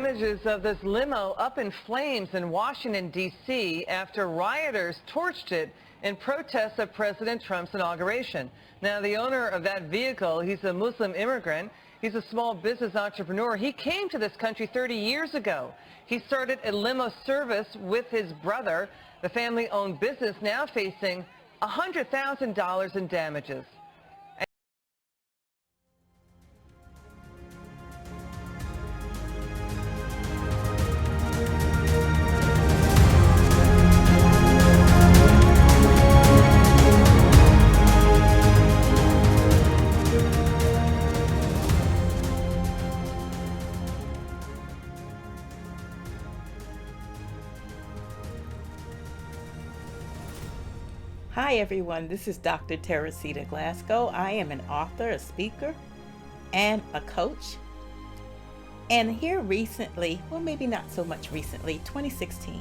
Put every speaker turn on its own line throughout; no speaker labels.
images of this limo up in flames in Washington, D.C. after rioters torched it in protest of President Trump's inauguration. Now, the owner of that vehicle, he's a Muslim immigrant. He's a small business entrepreneur. He came to this country 30 years ago. He started a limo service with his brother. The family-owned business now facing $100,000 in damages.
Hi everyone, this is Dr. Teresita Glasgow. I am an author, a speaker, and a coach. And here recently, well maybe not so much recently, 2016,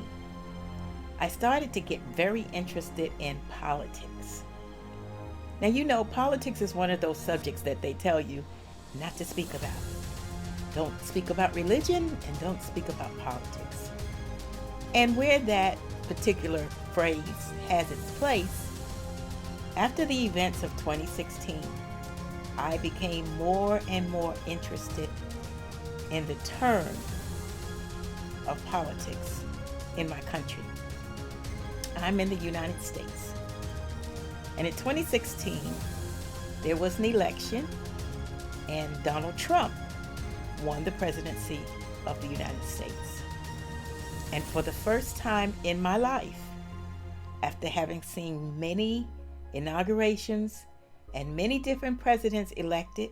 I started to get very interested in politics. Now you know, politics is one of those subjects that they tell you not to speak about. Don't speak about religion and don't speak about politics. And where that particular phrase has its place, after the events of 2016, I became more and more interested in the turn of politics in my country. I'm in the United States. And in 2016, there was an election and Donald Trump won the presidency of the United States. And for the first time in my life, after having seen many inaugurations and many different presidents elected,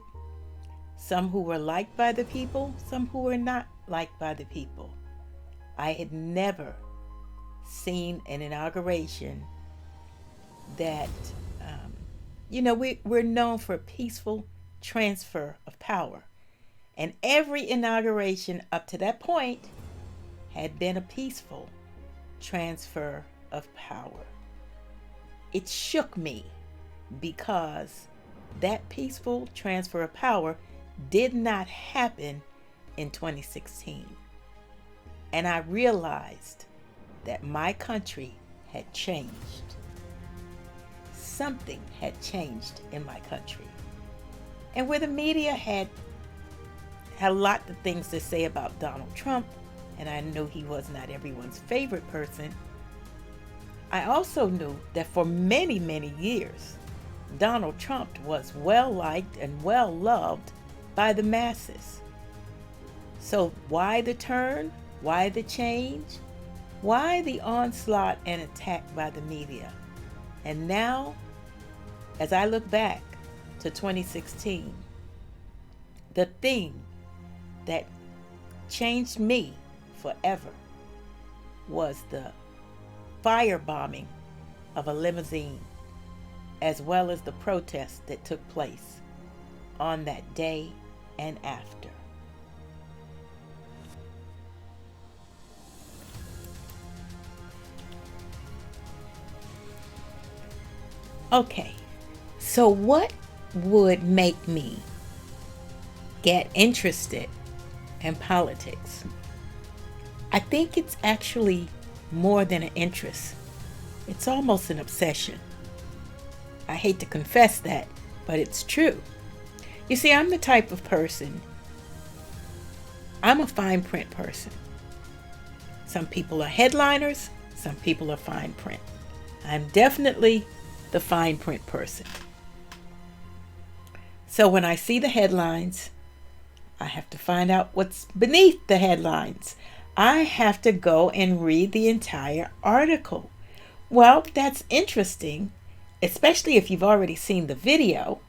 some who were liked by the people, some who were not liked by the people, I had never seen an inauguration that, we're known for peaceful transfer of power. And every inauguration up to that point had been a peaceful transfer of power. It shook me because that peaceful transfer of power did not happen in 2016. And I realized that my country had changed. Something had changed in my country. And where the media had a lot of things to say about Donald Trump, and I know he was not everyone's favorite person, I also knew that for many, many years, Donald Trump was well-liked and well-loved by the masses. So why the turn? Why the change? Why the onslaught and attack by the media? And now, as I look back to 2016, the thing that changed me forever was the firebombing of a limousine, as well as the protests that took place on that day and after. Okay, so what would make me get interested in politics? I think it's actually more than an interest. It's almost an obsession. I hate to confess that, but it's true. You see, I'm the type of person, I'm a fine print person. Some people are headliners, some people are fine print. I'm definitely the fine print person. So when I see the headlines, I have to find out what's beneath the headlines. I have to go and read the entire article. Well, that's interesting, especially if you've already seen the video.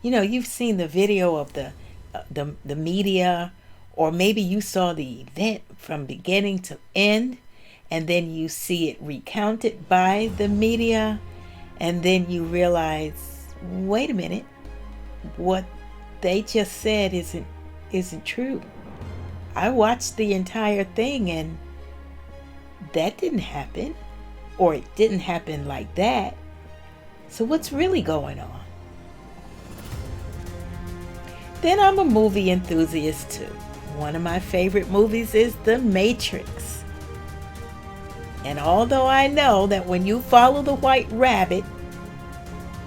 You know, you've seen the video of the media, or maybe you saw the event from beginning to end, and then you see it recounted by the media, and then you realize, wait a minute, what they just said isn't true. I watched the entire thing and that didn't happen, or it didn't happen like that. So what's really going on? Then I'm a movie enthusiast too. one of my favorite movies is The Matrix. And although I know that when you follow the white rabbit,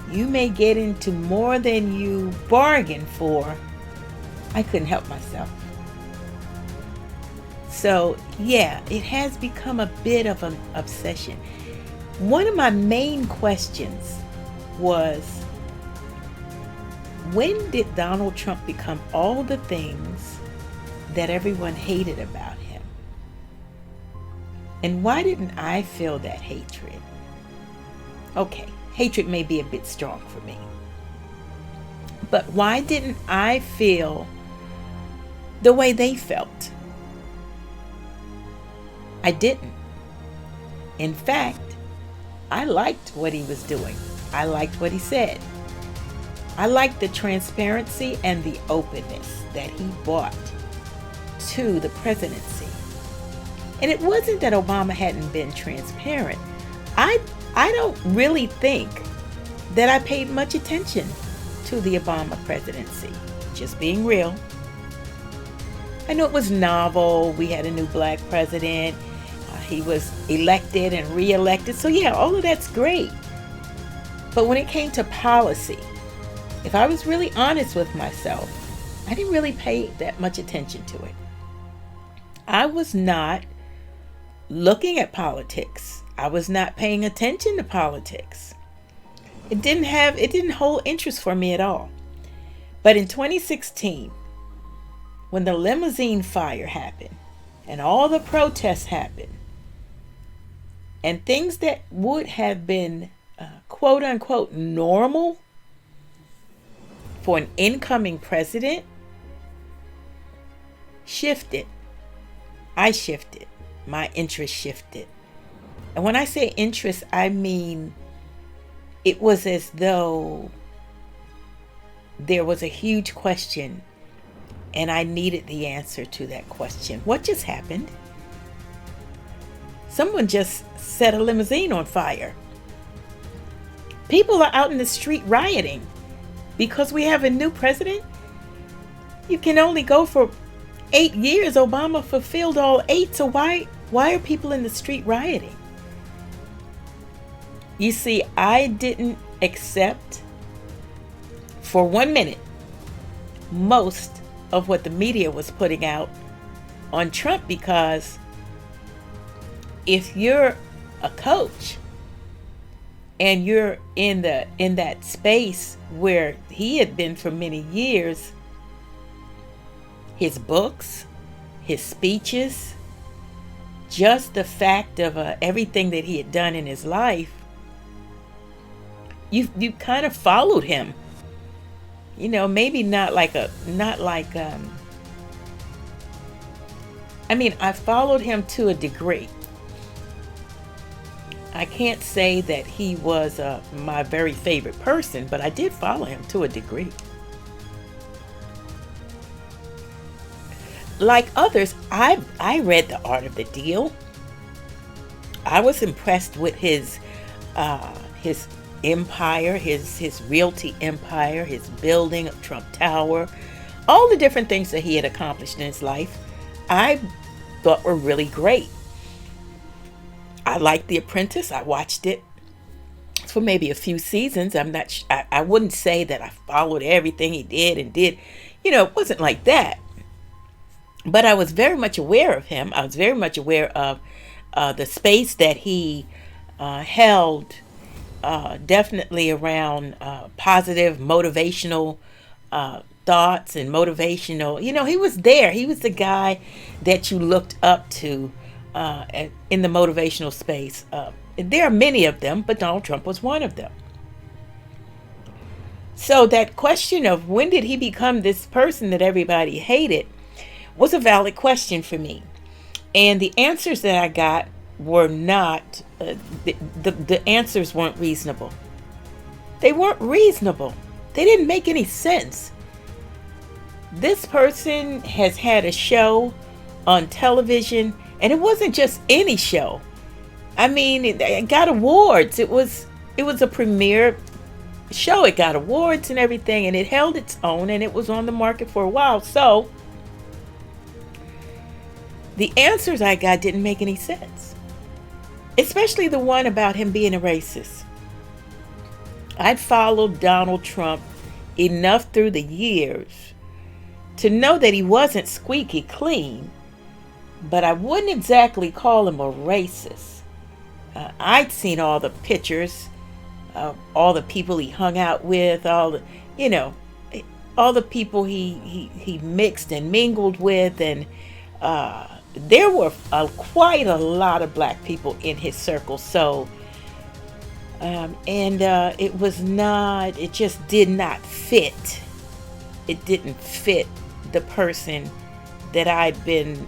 you may get into more than you bargained for, I couldn't help myself. So yeah, it has become a bit of an obsession. One of my main questions was, when did Donald Trump become all the things that everyone hated about him? And why didn't I feel that hatred? Okay, hatred may be a bit strong for me. But why didn't I feel the way they felt? I didn't. In fact, I liked what he was doing. I liked what he said. I liked the transparency and the openness that he brought to the presidency. And it wasn't that Obama hadn't been transparent. I don't really think that I paid much attention to the Obama presidency. Just being real. I know it was novel. We had a new black president. He was elected and re-elected. So yeah, all of that's great. But when it came to policy, if I was really honest with myself, I didn't really pay that much attention to it. I was not looking at politics. I was not paying attention to politics. It didn't hold interest for me at all. But in 2016, when the limousine fire happened and all the protests happened, and things that would have been quote unquote normal for an incoming president shifted. I shifted. My interest shifted. And when I say interest, I mean it was as though there was a huge question and I needed the answer to that question. What just happened? Someone just set a limousine on fire. People are out in the street rioting because we have a new president. You can only go for 8 years. Obama fulfilled all 8. So why are people in the street rioting? You see, I didn't accept for 1 minute most of what the media was putting out on Trump, because if you're a coach and you're in that space where he had been for many years, his books, his speeches, just the fact of everything that he had done in his life, you kind of followed him. You know, maybe I followed him to a degree. I can't say that he was my very favorite person, but I did follow him to a degree. Like others, I read The Art of the Deal. I was impressed with his empire, his realty empire, his building of Trump Tower, all the different things that he had accomplished in his life, I thought were really great. I liked The Apprentice. I watched it for maybe a few seasons. I wouldn't say that I followed everything he did and did. You know, it wasn't like that. But I was very much aware of him. I was very much aware of the space that he held, definitely around positive, motivational thoughts and motivational. You know, he was there. He was the guy that you looked up to in the motivational space. There are many of them, but Donald Trump was one of them. So that question of when did he become this person that everybody hated was a valid question for me. And the answers that I got were not, the answers weren't reasonable. They weren't reasonable. They didn't make any sense. This person has had a show on television, and it wasn't just any show. I mean, it got awards. It was a premiere show. It got awards and everything, and it held its own, and it was on the market for a while. So the answers I got didn't make any sense, especially the one about him being a racist. I'd followed Donald Trump enough through the years to know that he wasn't squeaky clean, but I wouldn't exactly call him a racist. I'd seen all the pictures, all the people he hung out with, all the, all the people he mixed and mingled with, and there were quite a lot of black people in his circle. So, it just did not fit. It didn't fit the person that I'd been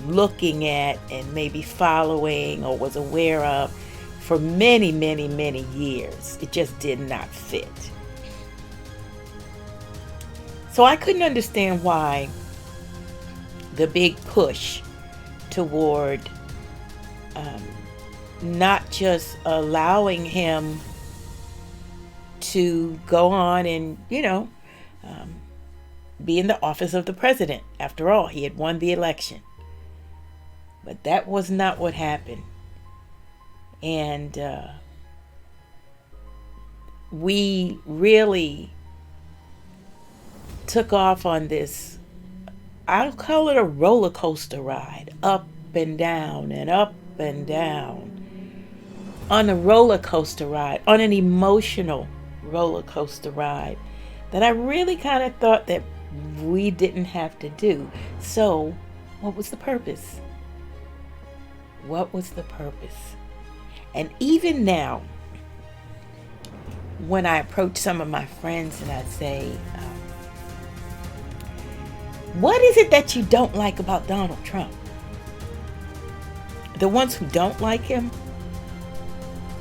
looking at and maybe following or was aware of for many, many, many years. It just did not fit. So I couldn't understand why the big push toward not just allowing him to go on and, be in the office of the president. After all, he had won the election. But that was not what happened. And we really took off on this, I'll call it a roller coaster ride, up and down and up and down. On a roller coaster ride, on an emotional roller coaster ride that I really kind of thought that we didn't have to do. So, what was the purpose? What was the purpose? And even now, when I approach some of my friends and I say, what is it that you don't like about Donald Trump? The ones who don't like him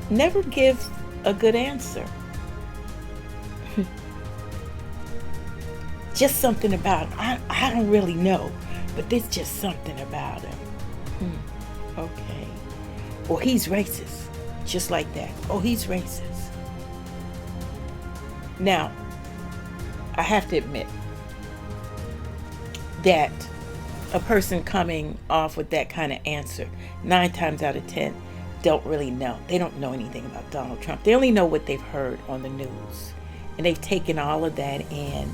never give a good answer. Just something about him. I don't really know, but there's just something about him. Okay. Or he's racist. Just like that. Oh, he's racist. Now, I have to admit that a person coming off with that kind of answer, 9 times out of 10, don't really know. They don't know anything about Donald Trump. They only know what they've heard on the news. And they've taken all of that in.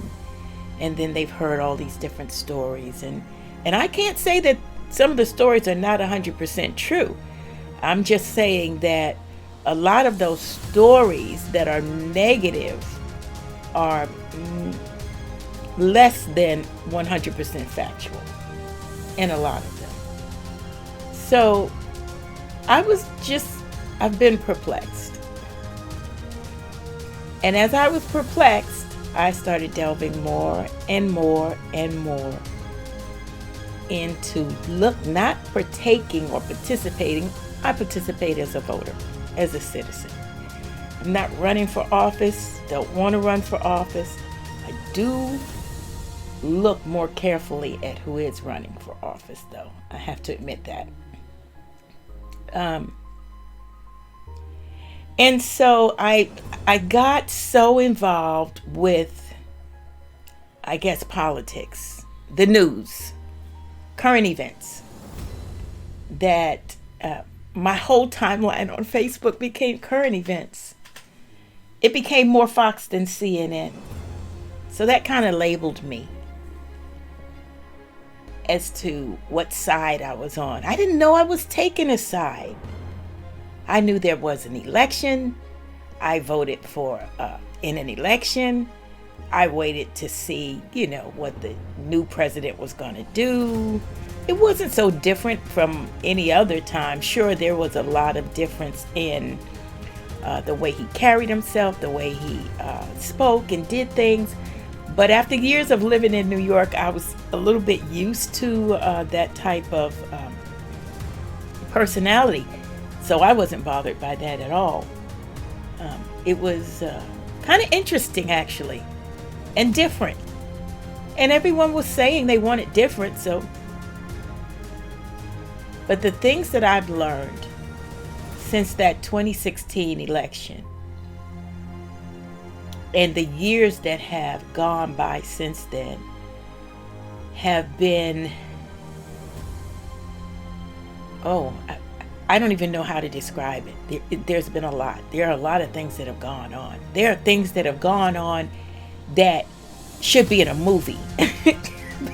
And then they've heard all these different stories. And I can't say that some of the stories are not 100% true. I'm just saying that a lot of those stories that are negative are less than 100% factual in a lot of them. So I've been perplexed. And as I was perplexed, I started delving more and more and more into not partaking or participating. I participate as a voter, as a citizen. I'm not running for office, don't want to run for office. I do look more carefully at who is running for office, though. I have to admit that. And so I got so involved with, I guess, politics, the news, current events, that my whole timeline on Facebook became current events. It became more Fox than CNN. So that kind of labeled me as to what side I was on. I didn't know I was taking a side. I knew there was an election. I voted for in an election. I waited to see, what the new president was going to do. It wasn't so different from any other time. Sure, there was a lot of difference in the way he carried himself, the way he spoke and did things. But after years of living in New York, I was a little bit used to that type of personality. So I wasn't bothered by that at all. It was kind of interesting, actually, and different. And everyone was saying they wanted different, so. But the things that I've learned since that 2016 election and the years that have gone by since then have been oh, I don't even know how to describe it. There's been a lot. There are a lot of things that have gone on. There are things that have gone on that should be in a movie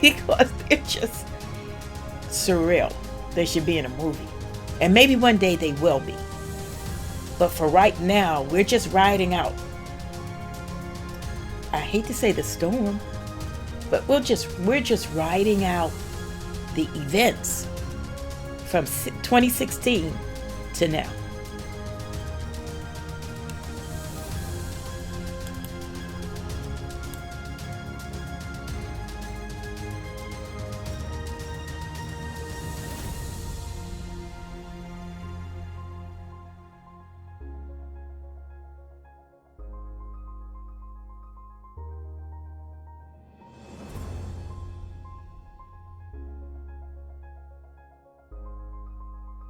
because they're just surreal. They should be in a movie. And maybe one day they will be. But for right now, we're just riding out. I hate to say the storm, but we're just riding out the events from 2016 to now.